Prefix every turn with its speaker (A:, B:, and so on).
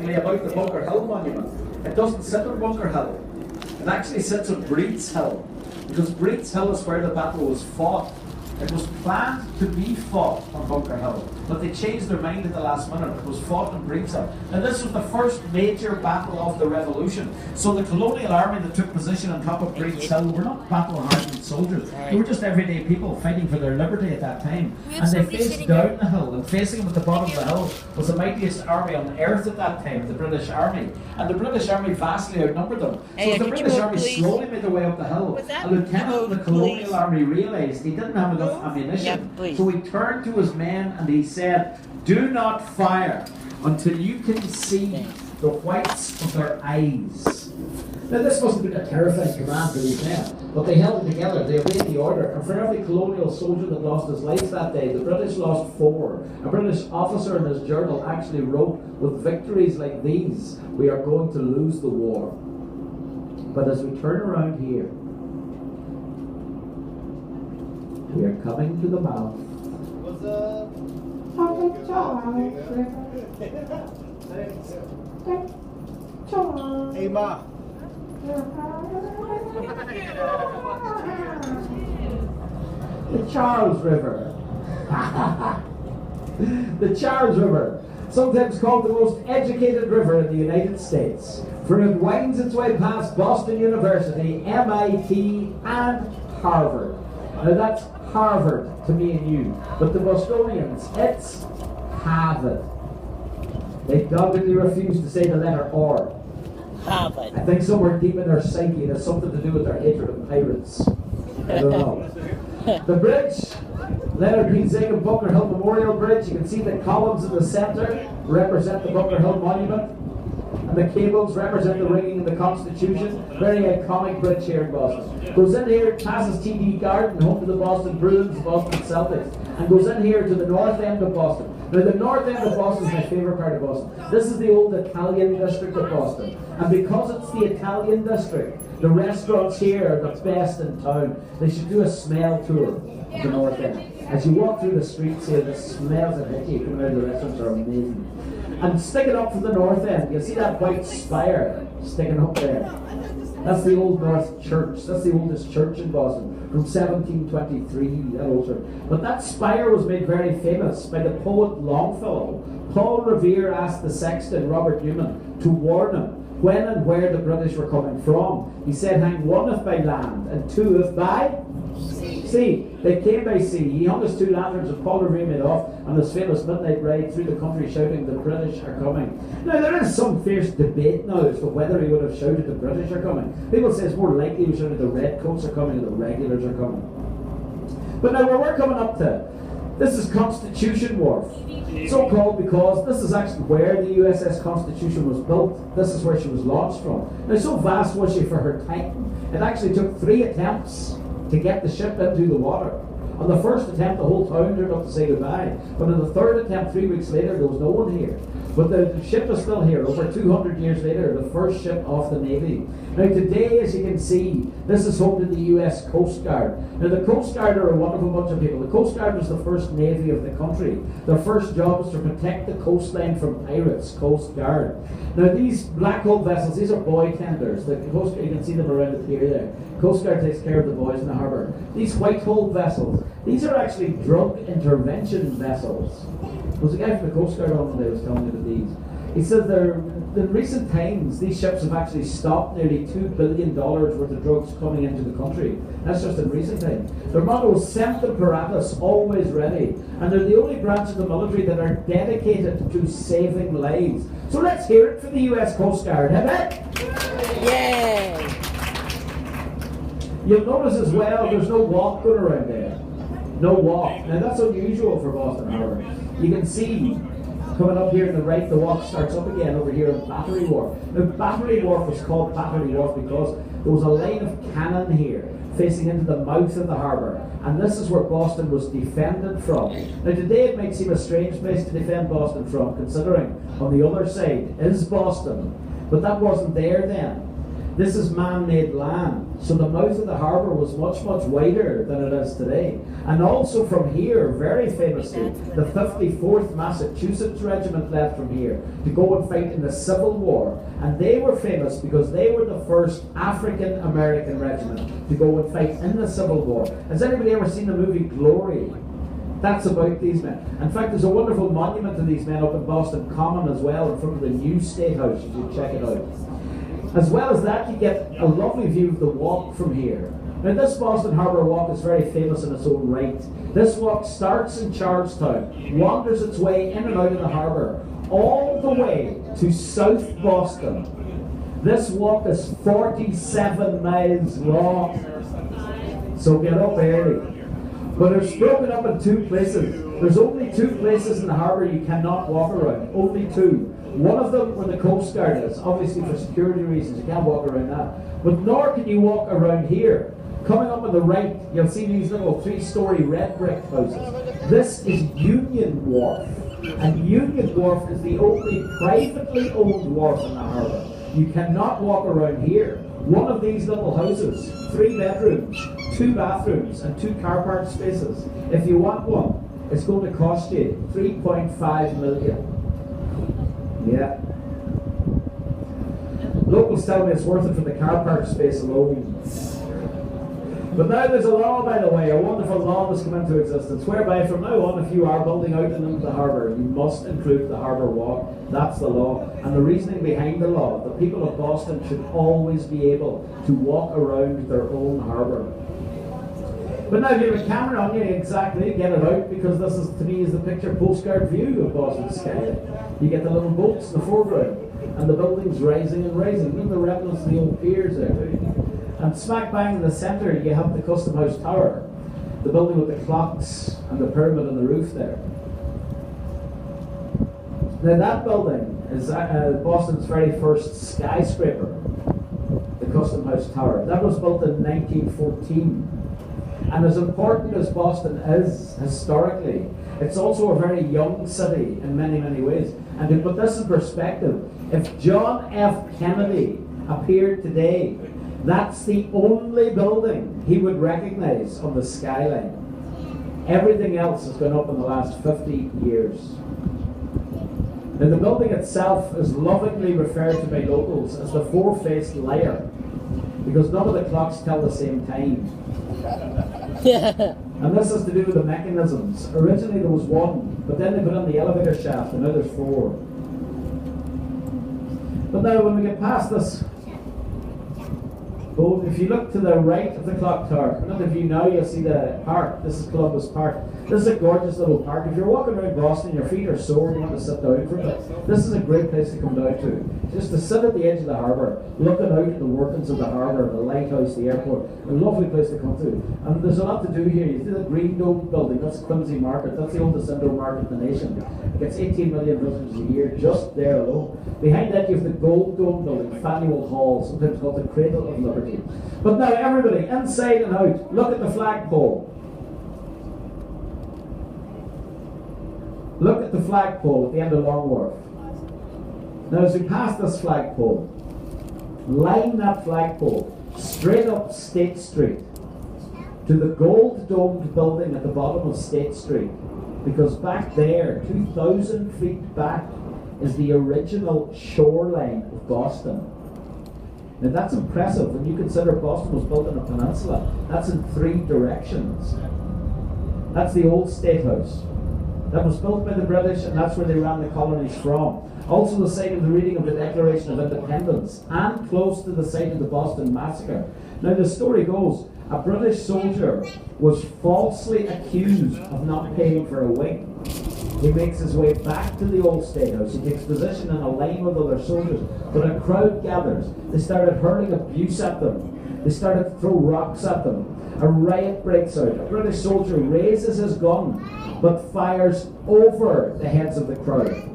A: interestingly about the Bunker Hill Monument, it doesn't sit on Bunker Hill. It actually sits on Breeds Hill, because Breeds Hill is where the battle was fought. It was planned to be fought on Bunker Hill, but they changed their mind at the last minute. It was fought on Breeds Hill. And this was the first major battle of the Revolution. So the colonial army that took position on top of Breeds Hill were not battle-hardened soldiers. They were just everyday people fighting for their liberty at that time. And they faced down the hill, and facing them at the bottom of the hill was the mightiest army on earth at that time, the British Army. And the British Army vastly outnumbered them. So the British Army slowly made their way up the hill. A lieutenant of the colonial army realised he didn't have enough ammunition. So he turned to his men and he said, "Do not fire until you can see the whites of their eyes." Now this must have been a terrifying command for these men, but they held it together, they obeyed the order, and for every colonial soldier that lost his life that day, the British lost 4. A British officer in his journal actually wrote, "With victories like these, we are going to lose the war." But as we turn around here, we are coming to the mouth of the Charles River.
B: Hey, Ma.
A: The Charles River. The Charles River, sometimes called the most educated river in the United States, for it winds its way past Boston University, MIT, and Harvard. Now that's Harvard to me and you, but the Bostonians, it's Harvard. They doggedly refuse to say the letter R.
C: Harvard.
A: I think somewhere deep in their psyche it has something to do with their hatred of pirates. I don't know. The bridge, Leonard P. Zagan Bunker Hill Memorial Bridge, you can see the columns in the centre represent the Bunker Hill Monument, and the cables represent the rigging of the Constitution. Very iconic bridge here in Boston. Goes in here, passes TD Garden, home to the Boston Bruins, the Boston Celtics, and goes in here to the north end of Boston. Now the north end of Boston is my favourite part of Boston. This is the old Italian district of Boston. And because it's the Italian district, the restaurants here are the best in town. They should do a smell tour of the north end. As you walk through the streets here, the smells that hit you coming out of the restaurants are amazing. And sticking up from the north end, you see that white spire sticking up there. That's the Old North Church. That's the oldest church in Boston, from 1723, that old church. But that spire was made very famous by the poet Longfellow. Paul Revere asked the sexton, Robert Newman, to warn him when and where the British were coming from. He said, "Hang one if by land, and 2 if by sea." They came by sea. He hung his 2 lanterns and Paul Revere made off on his famous midnight ride through the country shouting, "The British are coming." Now there is some fierce debate now as to whether he would have shouted, "The British are coming." People say it's more likely he would have shouted, "The Redcoats are coming," or "The regulars are coming." But now where we're coming up to, this is Constitution Wharf. So called because this is actually where the USS Constitution was built. This is where she was launched from. Now so vast was she for her time, it actually took 3 attempts to get the ship into the water. On the first attempt, the whole town turned up to say goodbye. But on the third attempt, 3 weeks later, there was no one here. But the ship is still here, over 200 years later, the first ship of the Navy. Now today, as you can see, this is home to the US Coast Guard. Now the Coast Guard are a wonderful bunch of people. The Coast Guard was the first Navy of the country. Their first job was to protect the coastline from pirates, Coast Guard. Now these Black Hole vessels, these are buoy tenders. The Coast Guard, you can see them around the pier there. Coast Guard takes care of the buoys in the harbour. These White Hole vessels, these are actually drug intervention vessels. There was a guy from the Coast Guard on today who was telling me about these. He said in recent times, these ships have actually stopped nearly $2 billion worth of drugs coming into the country. That's just in recent times. Their motto is Semper Paratus, always ready. And they're the only branch of the military that are dedicated to saving lives. So let's hear it for the US Coast Guard, have it?
C: Yay!
A: You'll notice as well, there's no walk going around there. No walk. Now that's unusual for Boston Harbour. You can see coming up here on the right, the walk starts up again over here on Battery Wharf. Now Battery Wharf was called Battery Wharf because there was a line of cannon here facing into the mouth of the harbour, and this is where Boston was defended from. Now today it might seem a strange place to defend Boston from, considering on the other side is Boston, but that wasn't there then. This is man-made land. So the mouth of the harbour was much, much wider than it is today. And also from here, very famously, the 54th Massachusetts Regiment left from here to go and fight in the Civil War. And they were famous because they were the first African-American regiment to go and fight in the Civil War. Has anybody ever seen the movie Glory? That's about these men. In fact, there's a wonderful monument to these men up in Boston Common as well, in front of the new State House. You should check it out. As well as that, you get a lovely view of the walk from here. Now, this Boston Harbour Walk is very famous in its own right. This walk starts in Charlestown, wanders its way in and out of the harbour, all the way to South Boston. This walk is 47 miles long. So get up early. But it's broken up in two places. There's only two places in the harbour you cannot walk around. Only two. One of them where the Coast Guard is. Obviously for security reasons, you can't walk around that. But nor can you walk around here. Coming up on the right, you'll see these little 3-story red brick houses. This is Union Wharf. And Union Wharf is the only privately owned wharf in the harbour. You cannot walk around here. One of these little houses, 3 bedrooms, 2 bathrooms, and 2 car park spaces. If you want one, it's going to cost you $3.5 million. Yeah. Locals tell me it's worth it for the car park space alone. But now there's a law, by the way, a wonderful law that's come into existence, whereby from now on, if you are building out and into the harbour, you must include the harbour walk. That's the law. And the reasoning behind the law, the people of Boston should always be able to walk around their own harbour. But now if you have a camera on you, exactly, get it out, because this is, to me, is the picture postcard view of Boston sky. You get the little boats in the foreground, and the buildings rising and rising. Even the remnants of the old piers there too. And smack bang in the centre, you have the Custom House Tower, the building with the clocks and the pyramid on the roof there. Now that building is Boston's very first skyscraper, the Custom House Tower. That was built in 1914. And as important as Boston is historically, it's also a very young city in many, many ways. And to put this in perspective, if John F. Kennedy appeared today, that's the only building he would recognize on the skyline. Everything else has gone up in the last 50 years. Now the building itself is lovingly referred to by locals as the four-faced liar, because none of the clocks tell the same time. And this has to do with the mechanisms. Originally there was one, but then they put in the elevator shaft, and now there's 4. But now when we get past this, well, if you look to the right of the clock tower, another view now, you'll see the park. This is Columbus Park. This is a gorgeous little park. If you're walking around Boston, your feet are sore, and you want to sit down for a bit, this is a great place to come down to. Just to sit at the edge of the harbour, looking out at the workings of the harbour, the lighthouse, the airport. A lovely place to come to. And there's a lot to do here. You see the Green Dome building, that's Quincy Market. That's the oldest indoor market in the nation. It gets 18 million visitors a year, just there alone. Behind that you have the Gold Dome building, Faneuil Hall, sometimes called the Cradle of Liberty. But now everybody, inside and out, look at the flagpole. Look at the flagpole at the end of Long Wharf. Now as we pass this flagpole, line that flagpole straight up State Street to the gold domed building at the bottom of State Street, because back there, 2,000 feet back, is the original shoreline of Boston. Now that's impressive when you consider Boston was built on a peninsula. That's in 3 directions. That's the old State House. That was built by the British, and that's where they ran the colonies from. Also the site of the reading of the Declaration of Independence, and close to the site of the Boston Massacre. Now the story goes, a British soldier was falsely accused of not paying for a wig. He makes his way back to the old State House. He takes position in a line with other soldiers, but a crowd gathers. They started hurling abuse at them. They started to throw rocks at them. A riot breaks out. A British soldier raises his gun, but fires over the heads of the crowd.